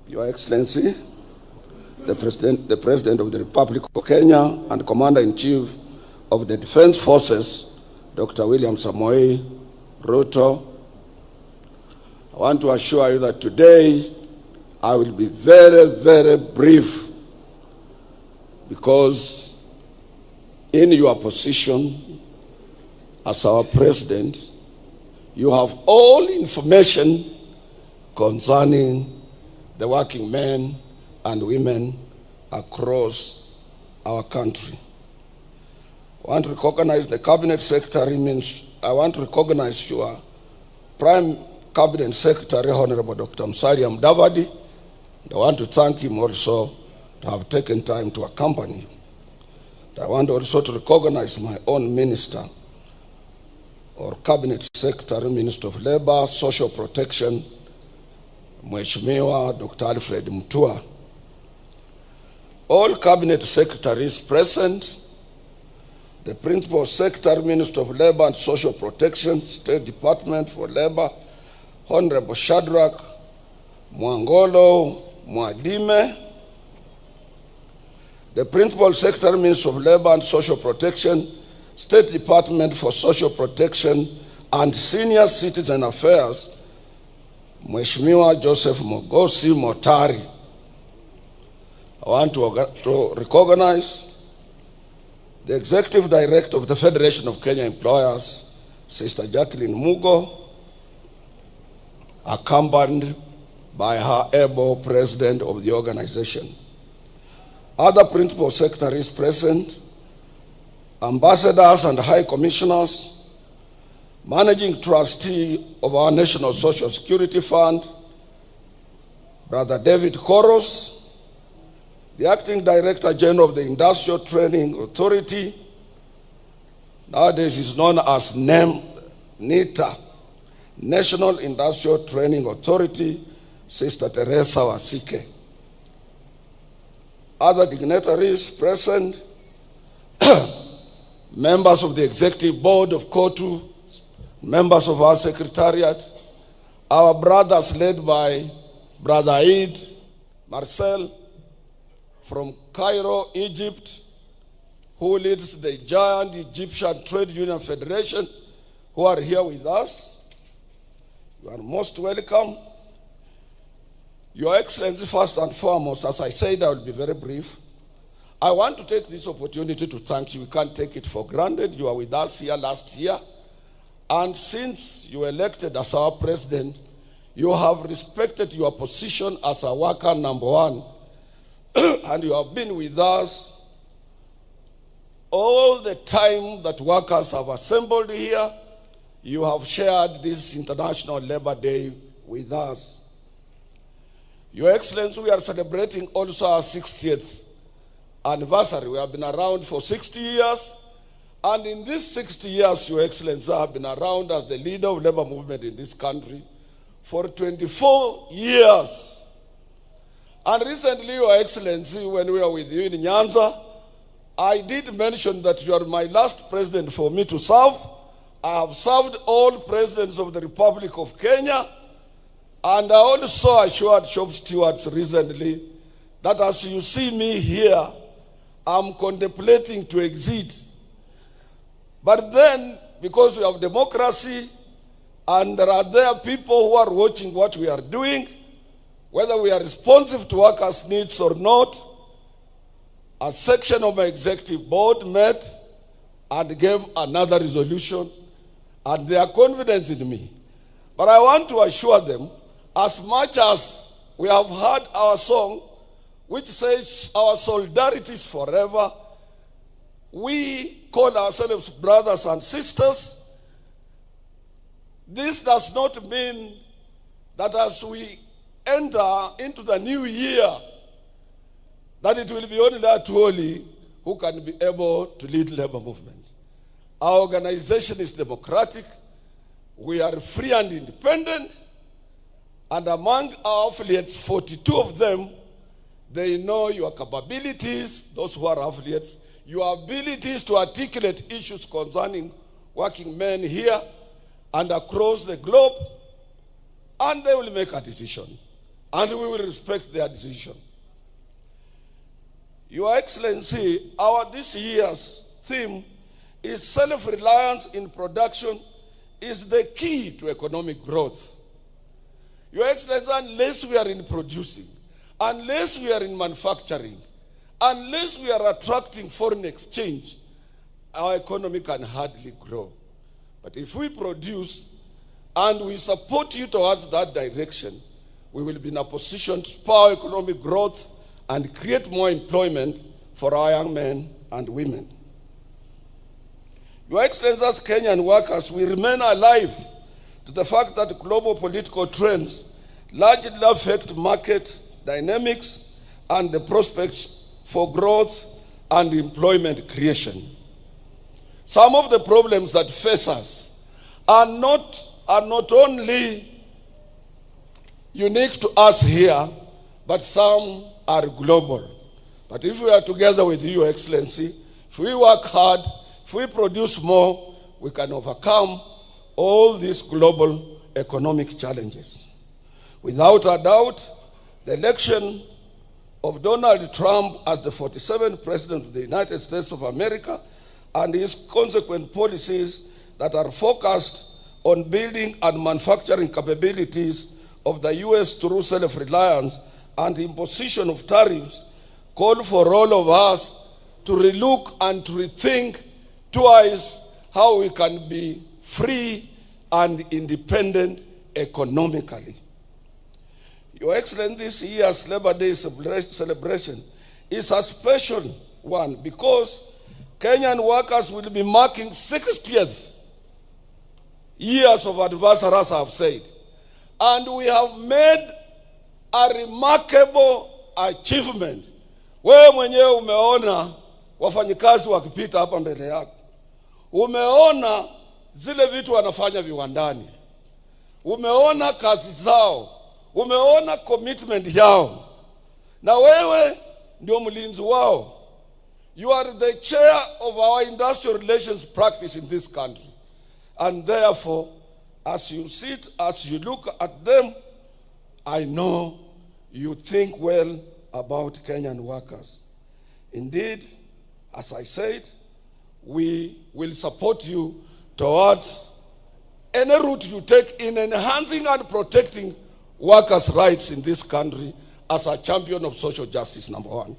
Your Excellency, the President of the Republic of Kenya and Commander-in-Chief of the Defense Forces, Dr. William Samoei Ruto, I want to assure you that today I will be very, very brief, because in your position as our President, you have all information concerning the working men and women across our country. I want to recognize the Cabinet Secretary, I want to recognize your Prime Cabinet Secretary, Honorable Dr. Musalia Mudavadi. I want to thank him also to have taken time to accompany you. I want also to recognize my own minister, or Cabinet Secretary, Minister of Labor, Social Protection, Mheshimiwa Dr. Alfred Mutua. All Cabinet Secretaries present, the Principal Secretary, Minister of Labor and Social Protection, State Department for Labor, Honorable Shadrach Mwangolo Mwadime, the Principal Secretary, Minister of Labor and Social Protection, State Department for Social Protection and Senior Citizen Affairs, Mheshimiwa Joseph Mogosi Motari. I want to recognize the Executive Director of the Federation of Kenya Employers, Sister Jacqueline Mugo, accompanied by her able President of the organization. Other Principal Secretaries present, Ambassadors and High Commissioners, Managing Trustee of our National Social Security Fund, Brother David Koros, the Acting Director General of the Industrial Training Authority, nowadays is known as NITA, National Industrial Training Authority, Sister Teresa Wasike. Other dignitaries present, members of the Executive Board of COTU, members of our Secretariat, our brothers led by Brother Eid Marcel from Cairo, Egypt, who leads the giant Egyptian Trade Union Federation, who are here with us. You are most welcome. Your Excellency, first and foremost, as I said, I will be very brief. I want to take this opportunity to thank you. We can't take it for granted. You were with us here last year. And since you were elected as our President, you have respected your position as a worker number one. And you have been with us all the time that workers have assembled here. You have shared this International Labor Day with us. Your Excellency, we are celebrating also our 60th anniversary. We have been around for 60 years. And in these 60 years, Your Excellency, I have been around as the leader of labor movement in this country for 24 years. And recently, Your Excellency, when we were with you in Nyanza, I did mention that you are my last president for me to serve. I have served all presidents of the Republic of Kenya. And I also assured shop stewards recently that as you see me here, I'm contemplating to exit. But then, because we have democracy, and there are people who are watching what we are doing, whether we are responsive to workers' needs or not, a section of my executive board met and gave another resolution, and they are confident in me. But I want to assure them, as much as we have heard our song, which says our solidarity is forever, we call ourselves brothers and sisters. This does not mean that as we enter into the new year, that it will be only Atwoli who can be able to lead labor movement. Our organization is democratic. We are free and independent. And among our affiliates, 42 of them, they know your capabilities, those who are affiliates, your abilities to articulate issues concerning working men here and across the globe, and they will make a decision. and we will respect their decision. Your Excellency, our this year's theme is self-reliance in production is the key to economic growth. Your Excellency, unless we are in producing, unless we are in manufacturing, unless we are attracting foreign exchange, our economy can hardly grow. But if we produce and we support you towards that direction, we will be in a position to spur economic growth and create more employment for our young men and women. Your Excellency, as Kenyan workers, we remain alive to the fact that global political trends largely affect market dynamics and the prospects for growth and employment creation. Some of the problems that face us are not only unique to us here, but some are global. But if we are together with you, Your Excellency, if we work hard, if we produce more, we can overcome all these global economic challenges. Without a doubt, the election of Donald Trump as the 47th President of the United States of America and his consequent policies that are focused on building and manufacturing capabilities of the U.S. through self-reliance and imposition of tariffs call for all of us to relook and to rethink twice how we can be free and independent economically. Your Excellency, this year's Labor Day celebration is a special one because Kenyan workers will be marking 60th years of anniversary, as I have said. And we have made a remarkable achievement. Wewe mwenyewe umeona wafanyikazi wakipita hapa mbele yako. Umeona zile vitu wanafanya viwandani. Umeona kazi zao. Umeona commitment yao. Na wewe ndio mlinzi wao. You are the chair of our industrial relations practice in this country. And therefore, as you sit, as you look at them, I know you think well about Kenyan workers. Indeed, as I said, we will support you towards any route you take in enhancing and protecting workers' rights in this country as a champion of social justice, number one.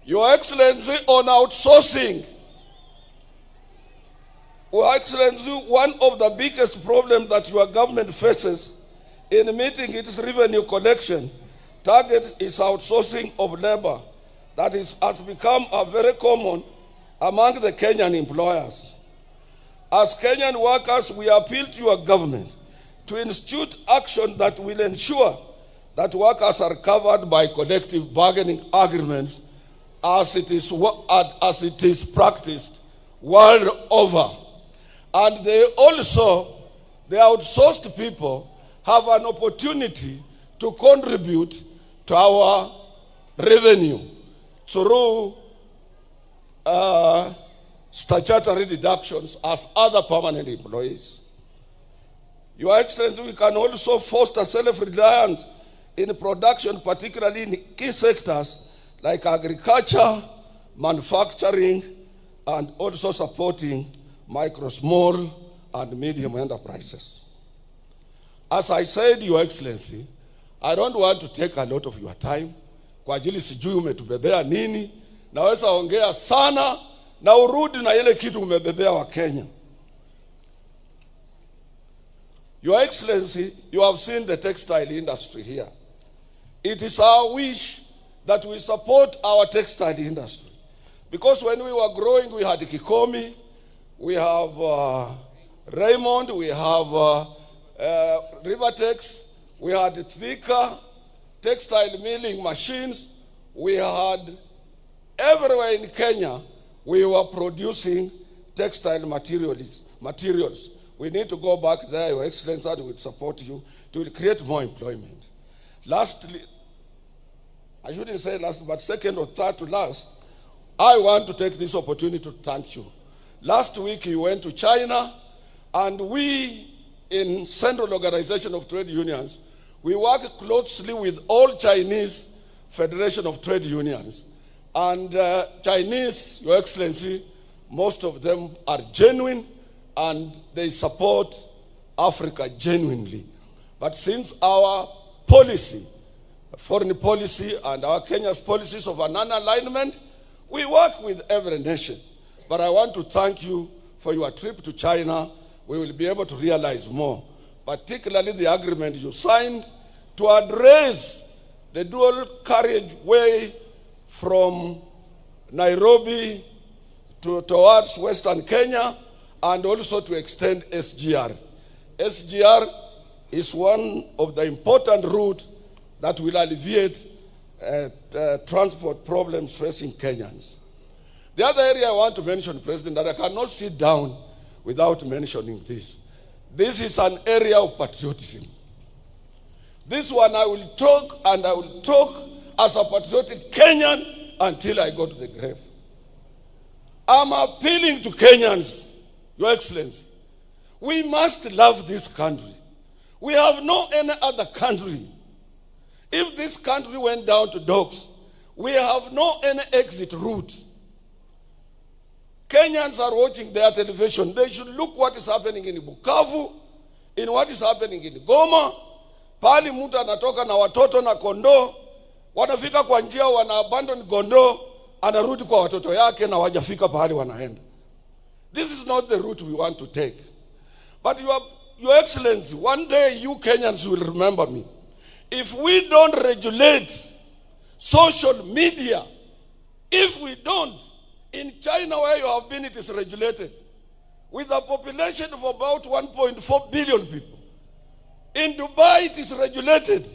Your Excellency, on outsourcing, Your Excellency, one of the biggest problems that your government faces in meeting its revenue collection target is outsourcing of labor that has become a very common among the Kenyan employers. As Kenyan workers, we appeal to your government to institute action that will ensure that workers are covered by collective bargaining agreements as it is practiced world over. And the outsourced people have an opportunity to contribute to our revenue through statutory deductions as other permanent employees. Your Excellency, we can also foster self-reliance in production, particularly in key sectors like agriculture, manufacturing, and also supporting micro, small, and medium enterprises. As I said, Your Excellency, I don't want to take a lot of your time. Kwa ajili sijui umetubebea nini. Naweza ongea sana na urudi na ile kitu umebebea wa Kenya. Your Excellency, you have seen the textile industry here. It is our wish that we support our textile industry. Because when we were growing, we had Kikomi, we have Raymond, we have Rivertex, we had Thika, textile milling machines. We had everywhere in Kenya, we were producing textile materials. We need to go back there, Your Excellency, and we will support you to create more employment. Lastly, I shouldn't say last, but second or third to last, I want to take this opportunity to thank you. Last week you went to China, and we in Central Organization of Trade Unions, We work closely with all Chinese Federation of Trade Unions. And Chinese, Your Excellency, most of them are genuine and they support Africa genuinely. But since our policy, foreign policy and our Kenya's policies of a non-alignment, we work with every nation. But I want to thank you for your trip to China. We will be able to realize more, particularly the agreement you signed to address the dual carriageway from Nairobi towards Western Kenya, and also to extend SGR. SGR is one of the important routes that will alleviate transport problems facing Kenyans. The other area I want to mention, President, that I cannot sit down without mentioning this. This is an area of patriotism. This one I will talk, and I will talk as a patriotic Kenyan until I go to the grave. I'm appealing to Kenyans, Your Excellency. We must love this country. We have no any other country. If this country went down to dogs, we have no any exit route. Kenyans are watching their television. They should look what is happening in Bukavu, in what is happening in Goma. Pali mtu anatoka na watoto na kondoo, wanafika kwa njia, wana abandon kondoo, anarudi kwa watoto yake na wajafika pahali wanaenda. This is not the route we want to take. But Your Excellency, one day you Kenyans will remember me. If we don't regulate social media, if we don't, in China where you have been, it is regulated. With a population of about 1.4 billion people. In Dubai, it is regulated.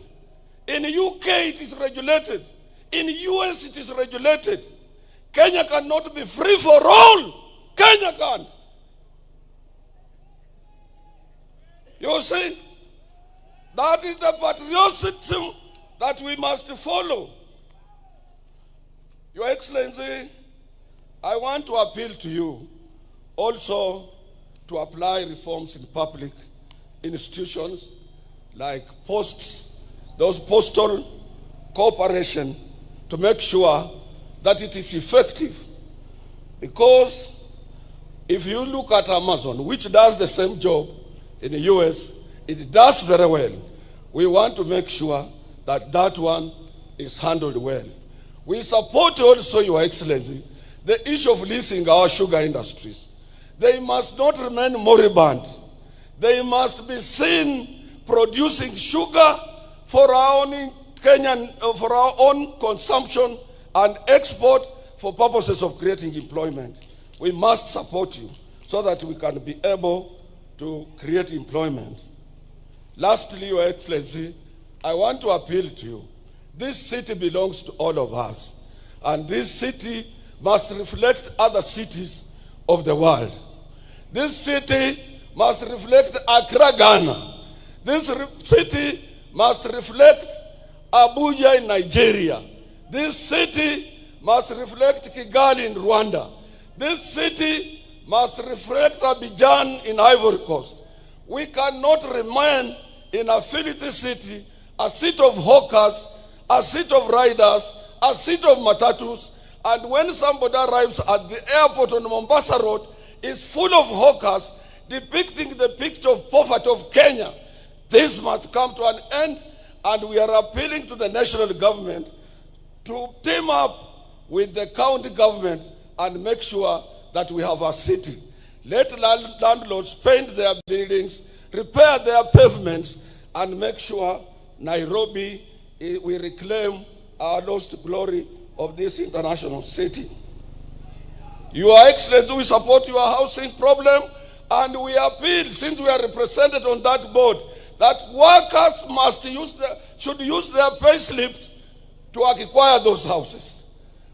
In the UK, it is regulated. In the US, it is regulated. Kenya cannot be free for all. Kenya can't. You see, that is the patriotism that we must follow. Your Excellency, I want to appeal to you also to apply reforms in public institutions like posts, those postal cooperation, to make sure that it is effective. Because if you look at Amazon, which does the same job in the US, it does very well. We want to make sure that that one is handled well. We support also, Your Excellency, the issue of leasing our sugar industries. They must not remain moribund. They must be seen producing sugar for our own Kenyan, for our own consumption and export for purposes of creating employment. We must support you so that we can be able to create employment. Lastly, Your Excellency, I want to appeal to you. This city belongs to all of us, and this city must reflect other cities of the world. This city must reflect Accra, Ghana. This city must reflect Abuja in Nigeria. This city must reflect Kigali in Rwanda. This city must reflect Abidjan in Ivory Coast. We cannot remain in a filthy city, a city of hawkers, a city of riders, a city of matatus, and when somebody arrives at the airport on Mombasa Road, is full of hawkers depicting the picture of poverty of Kenya. This must come to an end, and we are appealing to the national government to team up with the county government and make sure that we have a city. Let landlords paint their buildings, repair their pavements, and make sure Nairobi, we reclaim our lost glory of this international city. Your Excellency, we support your housing problem, and we appeal, since we are represented on that board, that workers should use their pay slips to acquire those houses.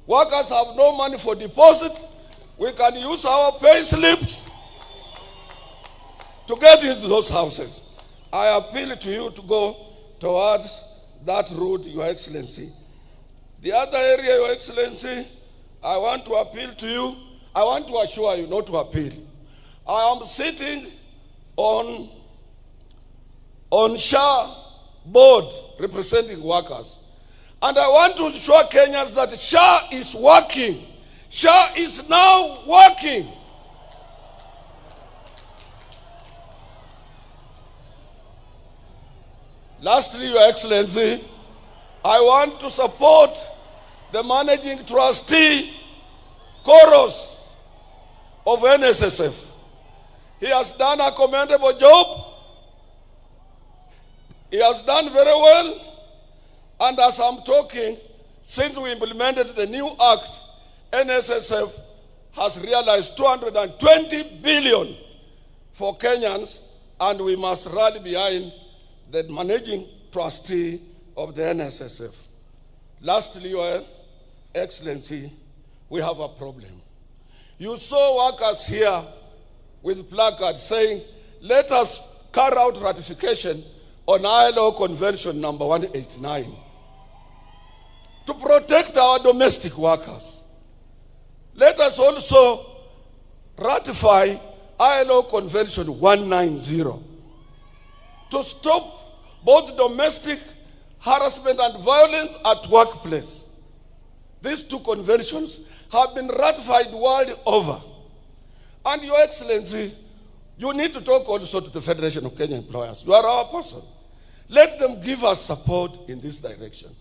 Workers have no money for deposit. We can use our pay slips to get into those houses. I appeal to you to go towards that route, Your Excellency. The other area, Your Excellency, I want to appeal to you. I want to assure you, not to appeal. I am sitting on SHA board representing workers. And I want to show Kenyans that SHA is working. SHA is now working. Lastly, Your Excellency, I want to support the managing trustee, Chorus of NSSF. He has done a commendable job. He has done very well. And as I'm talking, since we implemented the new act, NSSF has realized 220 billion for Kenyans, and we must rally behind the managing trustee of the NSSF. Lastly, Your Excellency, we have a problem. You saw workers here with placards saying, let us carry out ratification on ILO Convention number 189 to protect our domestic workers. Let us also ratify ILO Convention 190 to stop both domestic harassment and violence at workplace. These two conventions have been ratified world over. And Your Excellency, you need to talk also to the Federation of Kenya Employers. You are our person. Let them give us support in this direction.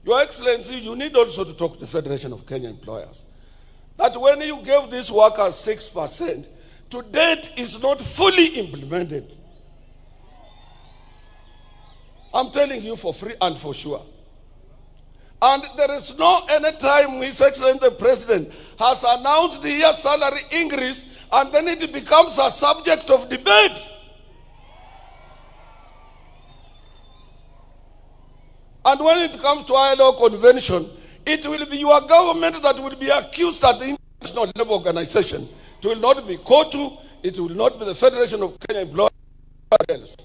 Your Excellency, you need also to talk to the Federation of Kenya Employers. That when you gave these workers 6%, to date is not fully implemented. I'm telling you for free and for sure. And there is no any time His Excellency the President has announced the year salary increase and then it becomes a subject of debate. And when it comes to ILO Convention, it will be your government that will be accused at the International Labour Organization. It will not be COTU, it will not be the Federation of Kenya Employers.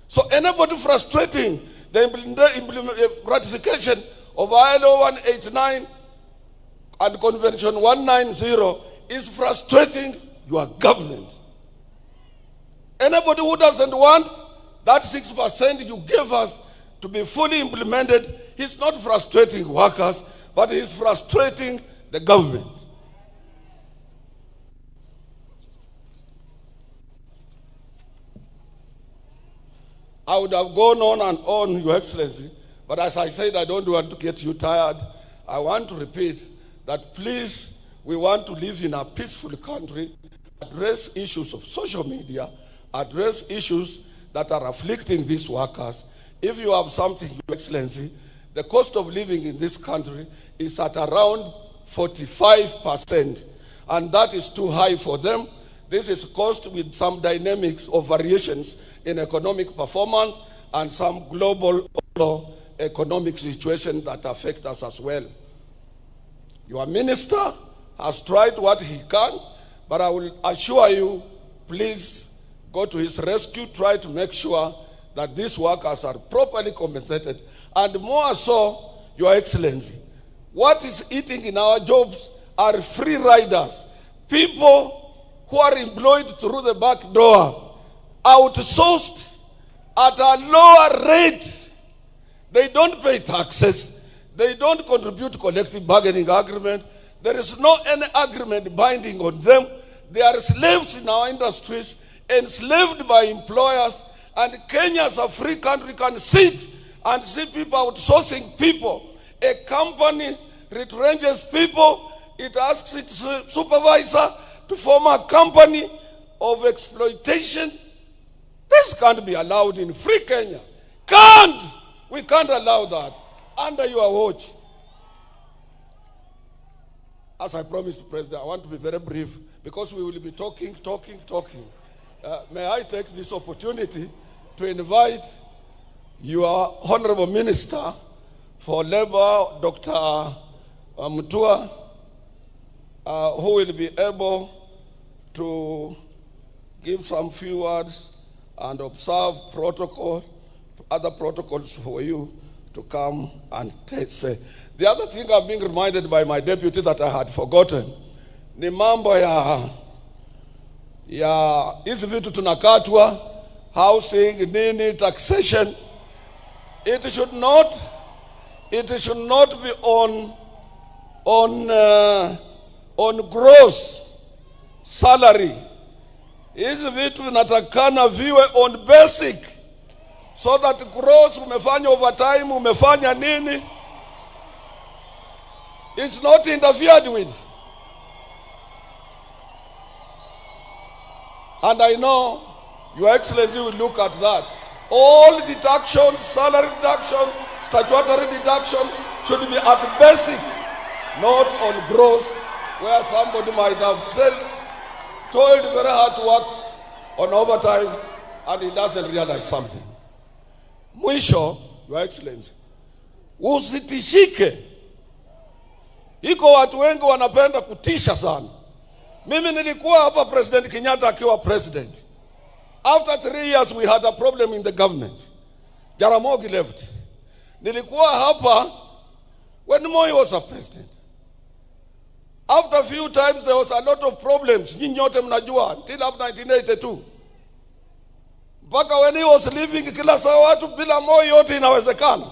So anybody frustrating the ratification of ILO 189 and Convention 190 is frustrating your government. Anybody who doesn't want that 6% you gave us to be fully implemented, he's not frustrating workers, but he's frustrating the government. I would have gone on and on, Your Excellency, but as I said, I don't want to get you tired. I want to repeat that please, we want to live in a peaceful country, address issues of social media, address issues that are afflicting these workers. If you have something, Your Excellency, the cost of living in this country is at around 45%, and that is too high for them. This is cost with some dynamics or variations in economic performance and some global economic situation that affect us as well. Your minister has tried what he can, but I will assure you, please go to his rescue, try to make sure that these workers are properly compensated, and more so, Your Excellency, what is eating in our jobs are free riders, people who are employed through the back door, outsourced at a lower rate. They don't pay taxes. They don't contribute to collective bargaining agreement. There is no any agreement binding on them. They are slaves in our industries, enslaved by employers, and Kenya as a free country can sit and see people outsourcing people. A company retrenches people, it asks its supervisor to form a company of exploitation. This can't be allowed in free Kenya. We can't allow that under your watch. As I promised the President, I want to be very brief because we will be talking. May I take this opportunity to invite your Honorable Minister for Labor, Dr. Mutua, who will be able to give some few words and observe other protocols for you to come and say. The other thing I'm being reminded by my deputy that I had forgotten, ni mambo ya hizi vitu tunakatwa, housing, nini, taxation. It should not be on gross salary. Hizi vitu vinatakana viwe on basic, so that gross, umefanya overtime, umefanya nini, it's not interfered with. And I know Your Excellency will look at that. All deductions, salary deductions, statutory deductions should be at basic, not on gross, where somebody might have toiled very hard to work on overtime and he doesn't realize something. Mwisho, Your Excellency, usitishike. Iko watu wengi wanapenda kutisha sana. Mimi nilikuwa hapa President Kenyatta akiwa president. After 3 years we had a problem in the government. Jaramogi left. Nilikuwa hapa when Moi was a president. After a few times there was a lot of problems. Nyinyi nyote mnajua, until up 1982. Mpaka when he was leaving, kila saa watu bila Moi yote inawezekana.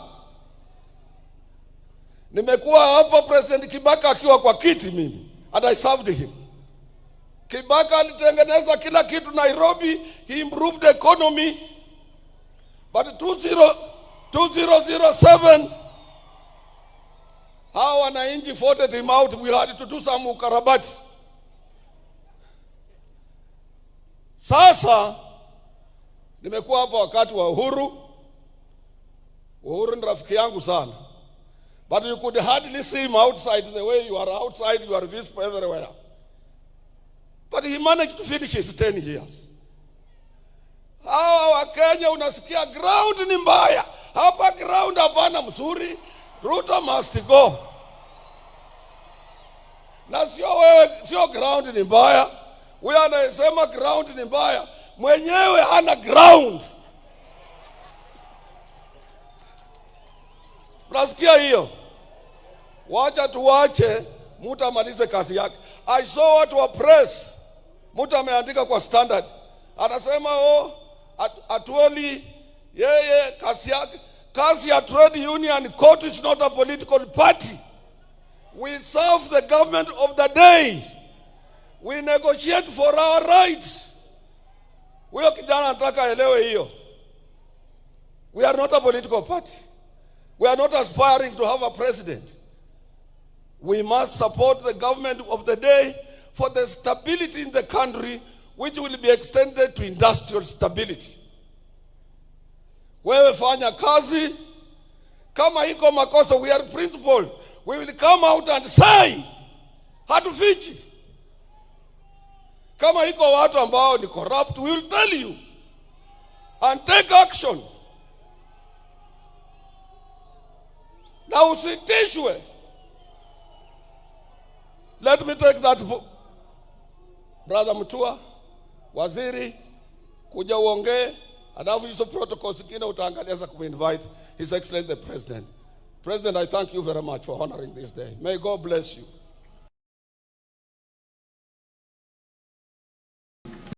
Nimekuwa hapa President Kibaka akiwa kwa kiti mimi, and I served him. Kibaka alitengeneza kila kitu Nairobi, he improved the economy. But 2007, how wananchi voted him out, we had to do some ukarabati. Sasa nimekuwa hapa wakati wa Uhuru. Uhuru ni rafiki yangu sana. But you could hardly see him outside the way you are outside, you are visible everywhere. But he managed to finish his 10 years. Hawa wa Kenya unasikia ground ni mbaya. Hapa ground hapana mzuri. Ruto must go. Na sio ground ni mbaya. Wewe anasema ground ni mbaya. Mwenyewe hana ground. Unasikia hiyo? Wacha tuwache mtu amalize kazi yake. I saw watu wa press, mtu ameandika kwa Standard, anasema Atwoli yeye kazi ya trade union. COTU is not a political party. We serve the government of the day. We negotiate for our rights. Huyo kijana anataka elewe hiyo. We are not a political party. We are not aspiring to have a president. We must support the government of the day for the stability in the country, which will be extended to industrial stability. Wewe fanya kazi, kama iko makosa, we are principled. We will come out and say, hatufichi. Kama iko watu ambao ni corrupt, we will tell you and take action. Na usitishwe. Let me take that, Brother Mutua, waziri, kuja uongee, alafu hizo protocols zingine utaangalia za kuinvite His Excellency the President. President, I thank you very much for honoring this day. May God bless you.